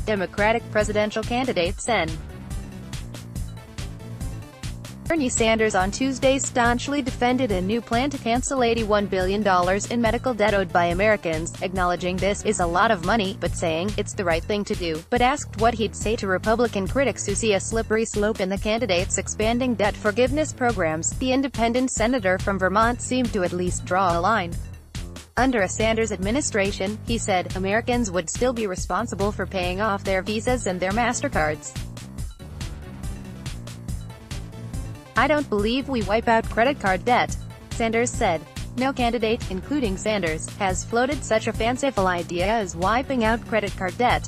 Democratic presidential candidate Sen. Bernie Sanders on Tuesday staunchly defended a new plan to cancel $81 billion in medical debt owed by Americans, acknowledging this is a lot of money, but saying it's the right thing to do, but asked what he'd say to Republican critics who see a slippery slope in the candidate's expanding debt forgiveness programs. The independent senator from Vermont seemed to at least draw a line. Under a Sanders administration, he said, Americans would still be responsible for paying off their Visas and their MasterCards. "I don't believe we wipe out credit card debt," Sanders said. No candidate, including Sanders, has floated such a fanciful idea as wiping out credit card debt.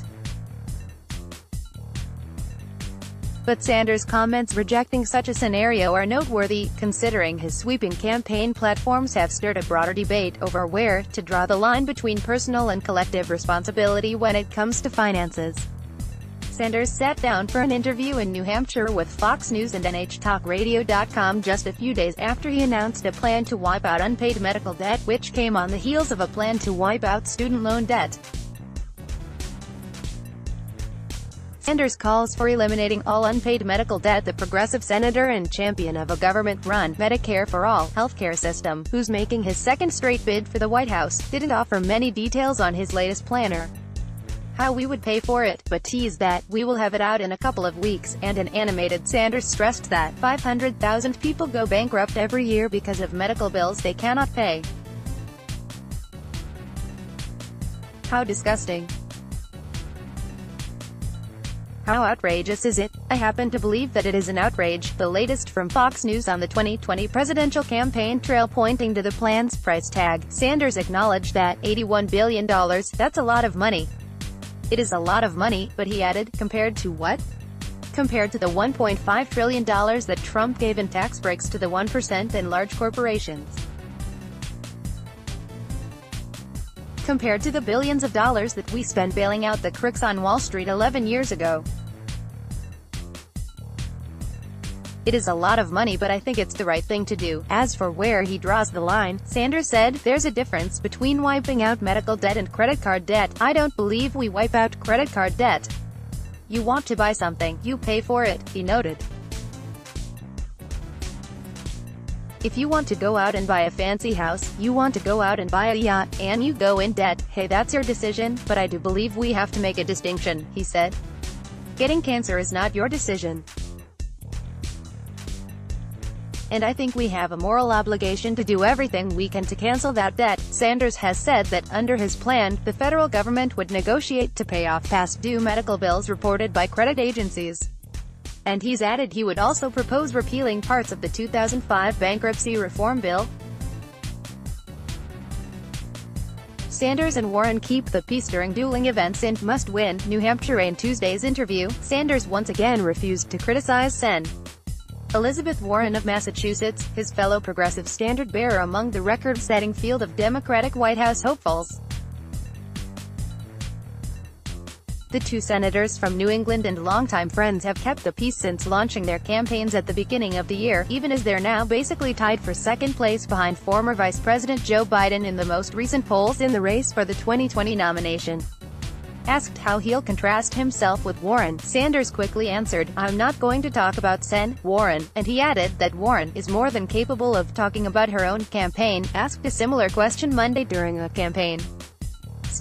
But Sanders' comments rejecting such a scenario are noteworthy, considering his sweeping campaign platforms have stirred a broader debate over where to draw the line between personal and collective responsibility when it comes to finances. Sanders sat down for an interview in New Hampshire with Fox News and NHTalkRadio.com just a few days after he announced a plan to wipe out unpaid medical debt, which came on the heels of a plan to wipe out student loan debt. Sanders calls for eliminating all unpaid medical debt. The progressive senator and champion of a government-run, Medicare for All, healthcare system, who's making his second straight bid for the White House, didn't offer many details on his latest plan or how we would pay for it, but teased that we will have it out in a couple of weeks, and an animated Sanders stressed that 500,000 people go bankrupt every year because of medical bills they cannot pay. How disgusting. How outrageous is it? I happen to believe that it is an outrage. The latest from Fox News on the 2020 presidential campaign trail pointing to the plan's price tag. Sanders acknowledged that $81 billion, that's a lot of money. It is a lot of money, but he added, compared to what? Compared to the $1.5 trillion that Trump gave in tax breaks to the 1% and large corporations. Compared to the billions of dollars that we spent bailing out the crooks on Wall Street 11 years ago. It is a lot of money, but I think it's the right thing to do. As for where he draws the line, Sanders said, there's a difference between wiping out medical debt and credit card debt. I don't believe we wipe out credit card debt. You want to buy something, you pay for it, he noted. If you want to go out and buy a fancy house, you want to go out and buy a yacht, and you go in debt, hey, that's your decision, but I do believe we have to make a distinction, he said. Getting cancer is not your decision. And I think we have a moral obligation to do everything we can to cancel that debt. Sanders has said that, under his plan, the federal government would negotiate to pay off past due medical bills reported by credit agencies. And he's added he would also propose repealing parts of the 2005 bankruptcy reform bill. Sanders and Warren keep the peace during dueling events in must-win New Hampshire. In Tuesday's interview, Sanders once again refused to criticize Sen. Elizabeth Warren of Massachusetts, his fellow progressive standard-bearer among the record-setting field of Democratic White House hopefuls. The two senators from New England and longtime friends have kept the peace since launching their campaigns at the beginning of the year, even as they're now basically tied for second place behind former Vice President Joe Biden in the most recent polls in the race for the 2020 nomination. Asked how he'll contrast himself with Warren, Sanders quickly answered, I'm not going to talk about Warren, and he added that Warren is more than capable of talking about her own campaign. Asked a similar question Monday during a campaign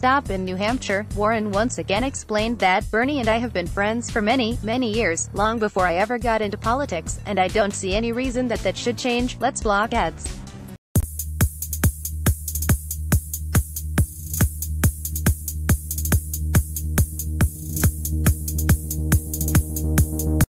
stop in New Hampshire, Warren once again explained that, Bernie and I have been friends for many, many years, long before I ever got into politics, and I don't see any reason that should change. Let's block ads.